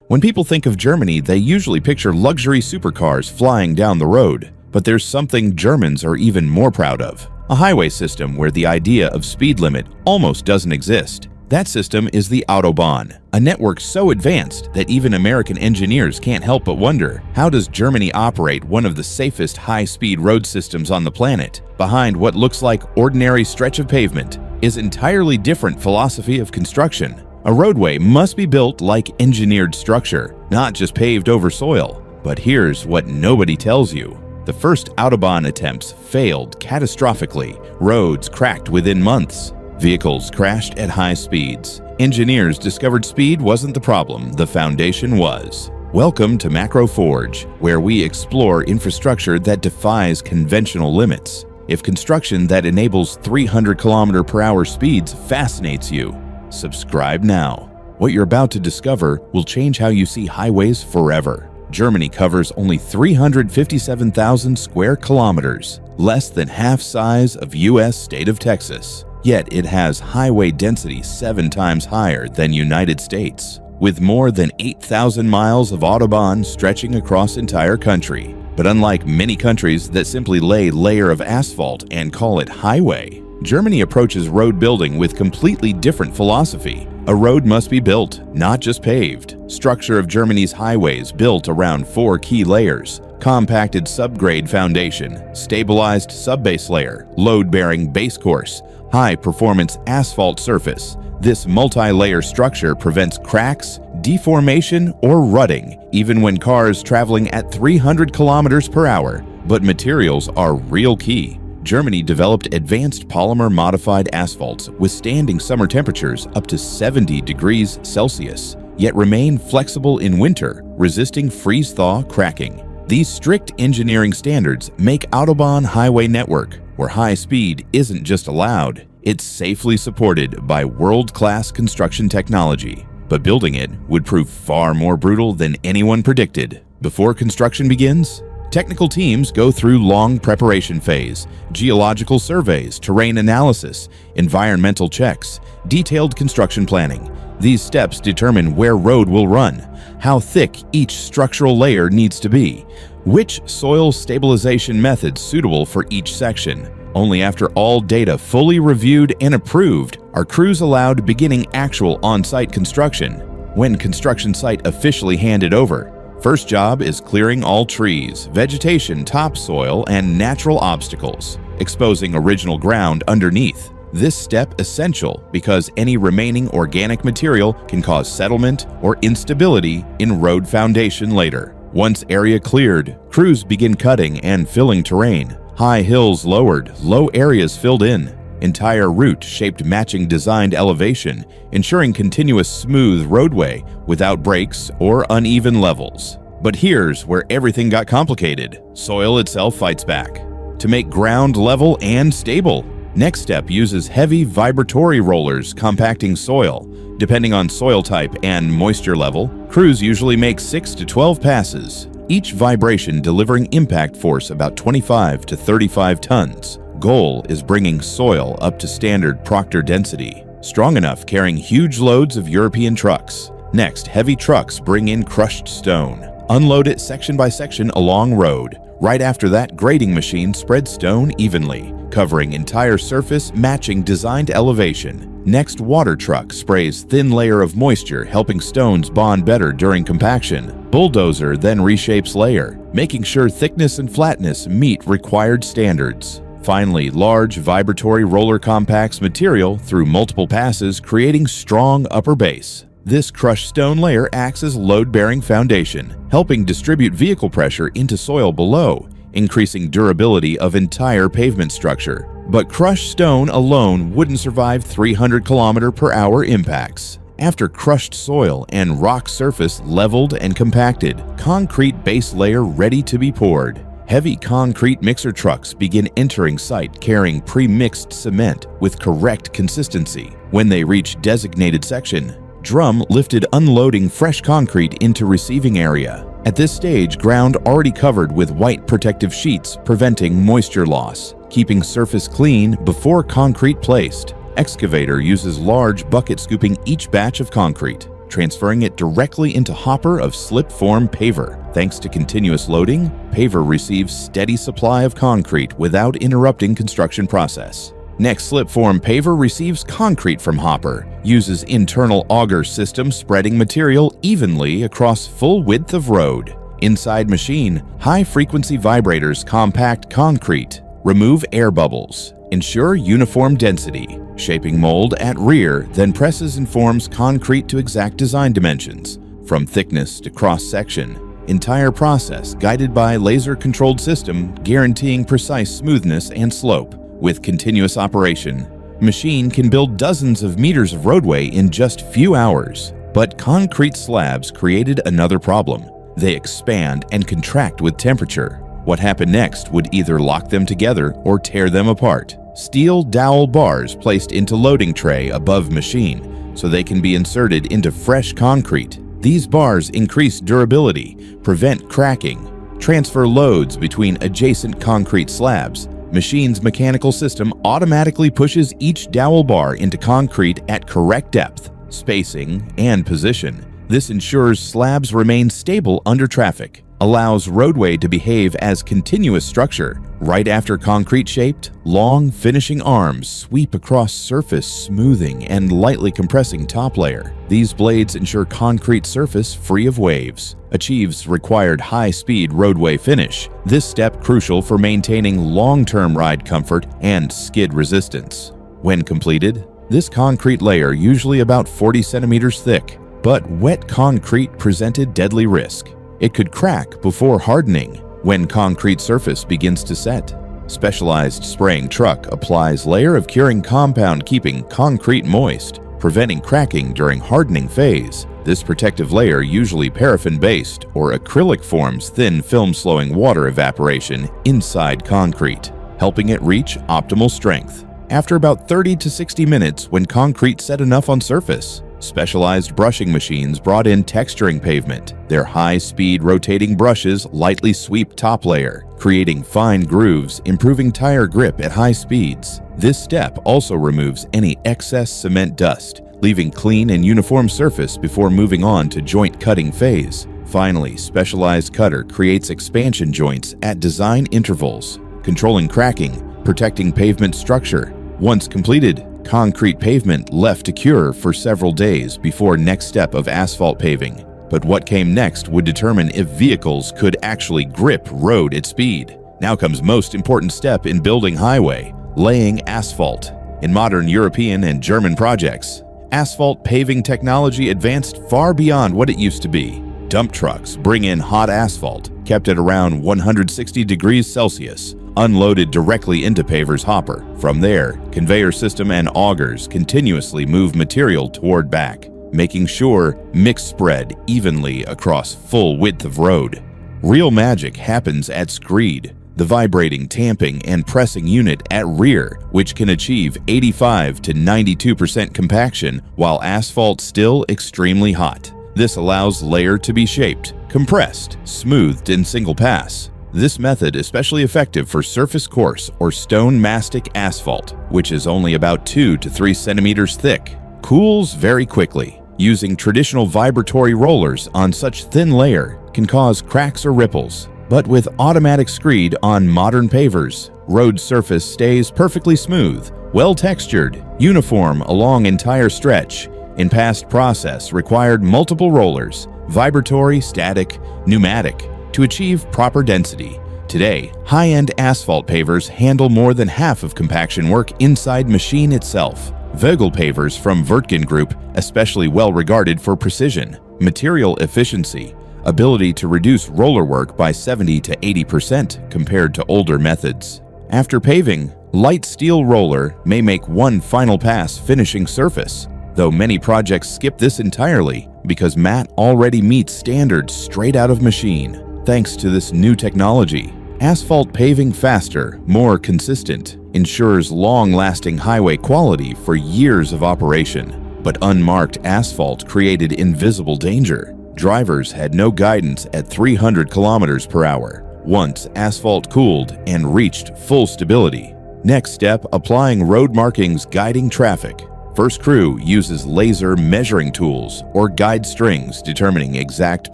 When people think of Germany, they usually picture luxury supercars flying down the road. But there's something Germans are even more proud of: a highway system where the idea of speed limit almost doesn't exist. That system is the Autobahn, a network so advanced that even American engineers can't help but wonder, how does Germany operate one of the safest high-speed road systems on the planet? Behind what looks like ordinary stretch of pavement is entirely different philosophy of construction. A roadway must be built like engineered structure, not just paved over soil. But here's what nobody tells you. The first Autobahn attempts failed catastrophically. Roads cracked within months. Vehicles crashed at high speeds. Engineers discovered speed wasn't the problem, the foundation was. Welcome to Macro Forge, where we explore infrastructure that defies conventional limits. If construction that enables 300 km/h speeds fascinates you, subscribe now. What you're about to discover will change how you see highways forever. Germany covers only 357,000 square kilometers, less than half size of U.S. state of Texas. Yet it has highway density 7 times higher than United States, with more than 8,000 miles of Autobahn stretching across entire country. But unlike many countries that simply lay layer of asphalt and call it highway, Germany approaches road building with completely different philosophy. A road must be built, not just paved. Structure of Germany's highways built around 4 key layers: compacted subgrade foundation, stabilized subbase layer, load-bearing base course, high-performance asphalt surface. This multi-layer structure prevents cracks, deformation, or rutting, even when cars traveling at 300 km/h. But materials are real key. Germany developed advanced polymer-modified asphalts withstanding summer temperatures up to 70 degrees Celsius, yet remain flexible in winter, resisting freeze-thaw cracking. These strict engineering standards make Autobahn highway network, where high speed isn't just allowed, it's safely supported by world-class construction technology. But building it would prove far more brutal than anyone predicted. Before construction begins, technical teams go through long preparation phase, geological surveys, terrain analysis, environmental checks, detailed construction planning. These steps determine where road will run, how thick each structural layer needs to be, which soil stabilization methods suitable for each section. Only after all data fully reviewed and approved are crews allowed beginning actual on-site construction. When construction site officially handed over, first job is clearing all trees, vegetation, topsoil, and natural obstacles, exposing original ground underneath. This step essential because any remaining organic material can cause settlement or instability in road foundation later. Once area cleared, crews begin cutting and filling terrain. High hills lowered, low areas filled in. Entire route shaped matching designed elevation, ensuring continuous smooth roadway without breaks or uneven levels. But here's where everything got complicated. Soil itself fights back. To make ground level and stable, next step uses heavy vibratory rollers compacting soil. Depending on soil type and moisture level, crews usually make 6 to 12 passes, each vibration delivering impact force about 25 to 35 tons. Goal is bringing soil up to standard Proctor density, strong enough carrying huge loads of European trucks. Next, heavy trucks bring in crushed stone, unload it section by section along road. Right after that, grading machine spreads stone evenly, covering entire surface matching designed elevation. Next, water truck sprays thin layer of moisture, helping stones bond better during compaction. Bulldozer then reshapes layer, making sure thickness and flatness meet required standards. Finally, large vibratory roller compacts material through multiple passes, creating strong upper base. This crushed stone layer acts as load-bearing foundation, helping distribute vehicle pressure into soil below, increasing durability of entire pavement structure. But crushed stone alone wouldn't survive 300 km/h impacts. After crushed soil and rock surface leveled and compacted, concrete base layer ready to be poured. Heavy concrete mixer trucks begin entering site carrying pre-mixed cement with correct consistency. When they reach designated section, drum lifted unloading fresh concrete into receiving area. At this stage, ground already covered with white protective sheets preventing moisture loss, keeping surface clean before concrete placed. Excavator uses large bucket scooping each batch of concrete. transferring it directly into hopper of slip-form paver. Thanks to continuous loading, paver receives steady supply of concrete without interrupting construction process. Next, slip-form paver receives concrete from hopper, uses internal auger system spreading material evenly across full width of road. Inside machine, high-frequency vibrators compact concrete, remove air bubbles, ensure uniform density. Shaping mold at rear then presses and forms concrete to exact design dimensions, from thickness to cross-section. Entire process guided by laser-controlled system guaranteeing precise smoothness and slope. With continuous operation, machine can build dozens of meters of roadway in just few hours. But concrete slabs created another problem. They expand and contract with temperature. What happened next would either lock them together or tear them apart. Steel dowel bars placed into loading tray above machine so they can be inserted into fresh concrete. These bars increase durability, prevent cracking, transfer loads between adjacent concrete slabs. Machine's mechanical system automatically pushes each dowel bar into concrete at correct depth, spacing, and position. This ensures slabs remain stable under traffic, allows roadway to behave as continuous structure. Right after concrete-shaped, long finishing arms sweep across surface, smoothing and lightly compressing top layer. These blades ensure concrete surface free of waves, achieves required high-speed roadway finish. This step crucial for maintaining long-term ride comfort and skid resistance. When completed, this concrete layer, usually about 40 centimeters thick, but wet concrete presented deadly risk. It could crack before hardening when concrete surface begins to set. Specialized spraying truck applies layer of curing compound keeping concrete moist, preventing cracking during hardening phase. This protective layer, usually paraffin-based or acrylic, forms thin film slowing water evaporation inside concrete, helping it reach optimal strength. After about 30 to 60 minutes when concrete set enough on surface, specialized brushing machines brought in texturing pavement. Their high-speed rotating brushes lightly sweep top layer, creating fine grooves, improving tire grip at high speeds. This step also removes any excess cement dust, leaving clean and uniform surface before moving on to joint cutting phase. Finally, specialized cutter creates expansion joints at design intervals, controlling cracking, protecting pavement structure. Once completed, concrete pavement left to cure for several days before next step of asphalt paving. But what came next would determine if vehicles could actually grip road at speed. Now comes most important step in building highway, laying asphalt. In modern European and German projects, asphalt paving technology advanced far beyond what it used to be. Dump trucks bring in hot asphalt, kept at around 160 degrees Celsius, unloaded directly into paver's hopper. From there, conveyor system and augers continuously move material toward back, making sure mix spread evenly across full width of road. Real magic happens at screed, the vibrating tamping and pressing unit at rear, which can achieve 85 to 92% compaction while asphalt still extremely hot. This allows layer to be shaped, compressed, smoothed in single pass. This method is especially effective for surface coarse or stone mastic asphalt, which is only about 2 to 3 centimeters thick. Cools very quickly. Using traditional vibratory rollers on such thin layer can cause cracks or ripples. But with automatic screed on modern pavers, road surface stays perfectly smooth, well textured, uniform along entire stretch. In past process required multiple rollers, vibratory, static, pneumatic, to achieve proper density. Today, high-end asphalt pavers handle more than half of compaction work inside machine itself. Vogel pavers from Wirtgen Group, especially well regarded for precision, material efficiency, ability to reduce roller work by 70 to 80% compared to older methods. After paving, light steel roller may make one final pass finishing surface, though many projects skip this entirely because mat already meets standards straight out of machine. Thanks to this new technology, asphalt paving faster, more consistent, ensures long-lasting highway quality for years of operation. But unmarked asphalt created invisible danger. Drivers had no guidance at 300 kilometers per hour. Once asphalt cooled and reached full stability. Next step, applying road markings guiding traffic. First crew uses laser measuring tools or guide strings determining exact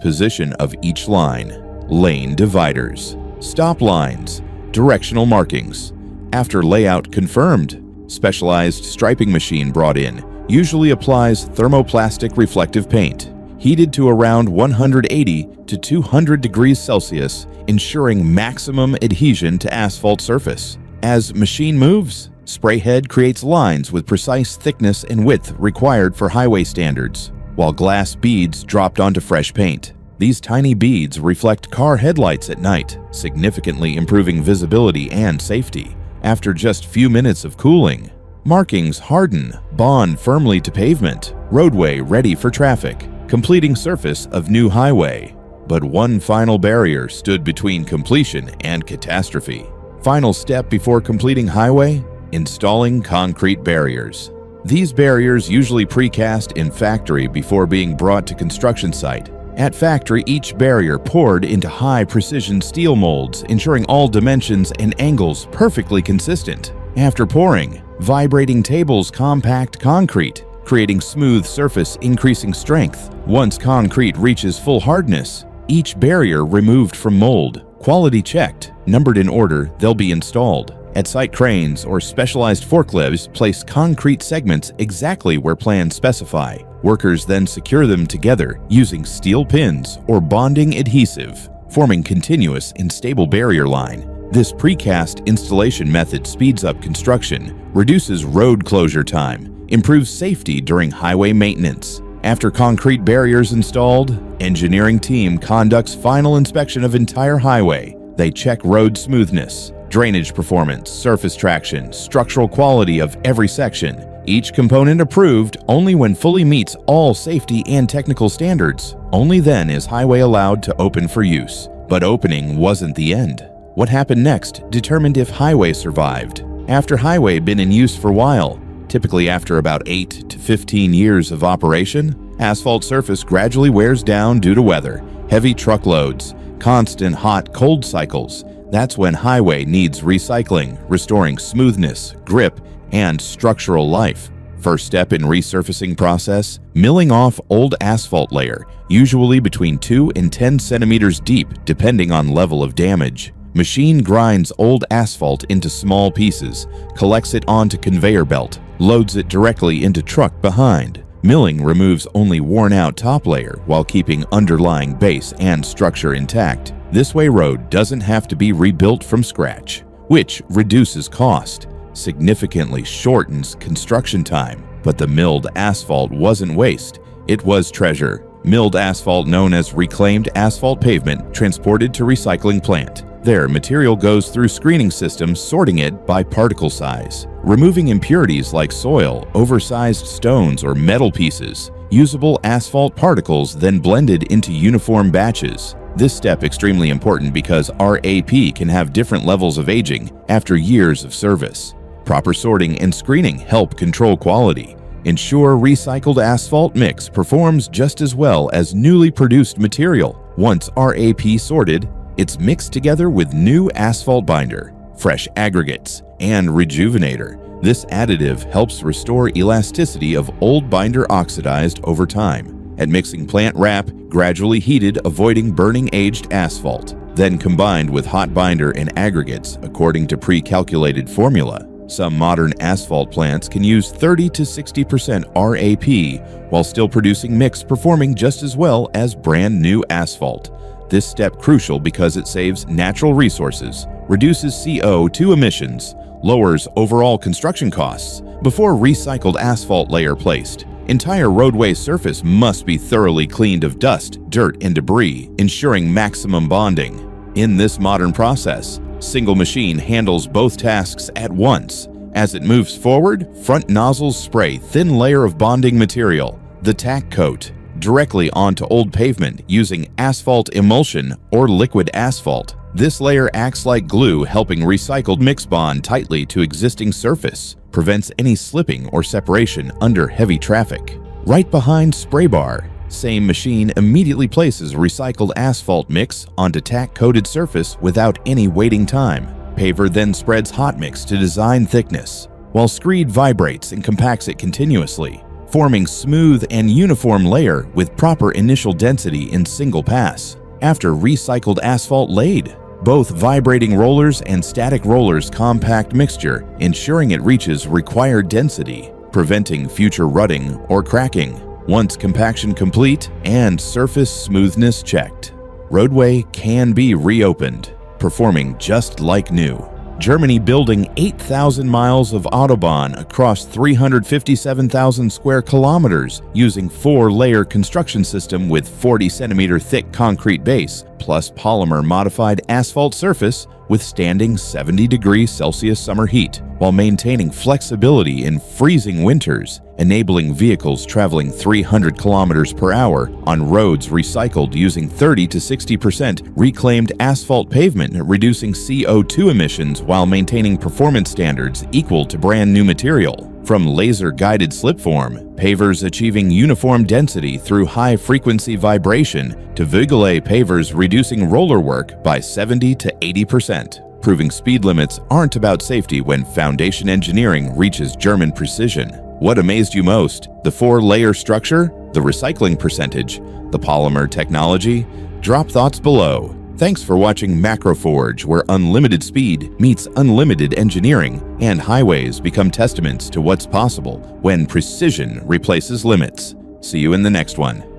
position of each line. Lane dividers, stop lines, directional markings. After layout confirmed, specialized striping machine brought in usually applies thermoplastic reflective paint, heated to around 180 to 200 degrees Celsius, ensuring maximum adhesion to asphalt surface. As machine moves, spray head creates lines with precise thickness and width required for highway standards, while glass beads dropped onto fresh paint. These tiny beads reflect car headlights at night, significantly improving visibility and safety. After just few minutes of cooling, markings harden, bond firmly to pavement, roadway ready for traffic, completing surface of new highway. But one final barrier stood between completion and catastrophe. Final step before completing highway: installing concrete barriers. These barriers usually precast in factory before being brought to construction site. At factory, each barrier poured into high-precision steel molds, ensuring all dimensions and angles perfectly consistent. After pouring, vibrating tables compact concrete, creating smooth surface, increasing strength. Once concrete reaches full hardness, each barrier removed from mold, quality checked, numbered in order, they'll be installed. At site, cranes or specialized forklifts place concrete segments exactly where plans specify. Workers then secure them together using steel pins or bonding adhesive, forming continuous and stable barrier line. This precast installation method speeds up construction, reduces road closure time, improves safety during highway maintenance. After concrete barriers installed, engineering team conducts final inspection of entire highway. They check road smoothness, drainage performance, surface traction, structural quality of every section. Each component approved only when fully meets all safety and technical standards. Only then is highway allowed to open for use. But opening wasn't the end. What happened next determined if highway survived. After highway been in use for a while, typically after about 8 to 15 years of operation, asphalt surface gradually wears down due to weather, heavy truckloads, constant hot-cold cycles. That's when highway needs recycling, restoring smoothness, grip, and structural life. First step in resurfacing process: milling off old asphalt layer, usually between 2 and 10 centimeters deep depending on level of damage. Machine grinds old asphalt into small pieces, collects it onto conveyor belt, loads it directly into truck behind. Milling removes only worn-out top layer while keeping underlying base and structure intact. This way road doesn't have to be rebuilt from scratch, which reduces cost, significantly shortens construction time. But the milled asphalt wasn't waste, it was treasure. Milled asphalt, known as reclaimed asphalt pavement, transported to recycling plant. There, material goes through screening systems sorting it by particle size, removing impurities like soil, oversized stones, or metal pieces. Usable asphalt particles then blended into uniform batches. This step extremely important because RAP can have different levels of aging after years of service. Proper sorting and screening help control quality. Ensure recycled asphalt mix performs just as well as newly produced material. Once RAP sorted, it's mixed together with new asphalt binder, fresh aggregates, and rejuvenator. This additive helps restore elasticity of old binder oxidized over time. At mixing plant, wrap gradually heated, avoiding burning aged asphalt, then combined with hot binder and aggregates according to pre-calculated formula. Some modern asphalt plants can use 30 to 60% RAP while still producing mix performing just as well as brand new asphalt. This step crucial because it saves natural resources, reduces CO2 emissions, lowers overall construction costs. Before recycled asphalt layer placed, entire roadway surface must be thoroughly cleaned of dust, dirt, and debris, ensuring maximum bonding. In this modern process, single machine handles both tasks at once. As it moves forward, front nozzles spray thin layer of bonding material, the tack coat, directly onto old pavement using asphalt emulsion or liquid asphalt. This layer acts like glue, helping recycled mix bond tightly to existing surface, prevents any slipping or separation under heavy traffic. Right behind spray bar, same machine immediately places recycled asphalt mix onto tack-coated surface without any waiting time. Paver then spreads hot mix to design thickness. while screed vibrates and compacts it continuously, forming smooth and uniform layer with proper initial density in single pass. After recycled asphalt laid, both vibrating rollers and static rollers compact mixture, ensuring it reaches required density, preventing future rutting or cracking. Once compaction complete and surface smoothness checked, roadway can be reopened, performing just like new. Germany building 8,000 miles of Autobahn across 357,000 square kilometers using 4-layer construction system with 40-centimeter thick concrete base plus polymer modified asphalt surface withstanding 70 Celsius summer heat while maintaining flexibility in freezing winters, enabling vehicles traveling 300 kilometers per hour on roads recycled using 30 to 60% reclaimed asphalt pavement, reducing CO2 emissions while maintaining performance standards equal to brand new material. From laser-guided slipform, pavers achieving uniform density through high-frequency vibration to Vögele pavers reducing roller work by 70 to 80%, proving speed limits aren't about safety when foundation engineering reaches German precision. What amazed you most? The 4-layer structure? The recycling percentage? The polymer technology? Drop thoughts below. Thanks for watching Macroforge, where unlimited speed meets unlimited engineering, and highways become testaments to what's possible when precision replaces limits. See you in the next one.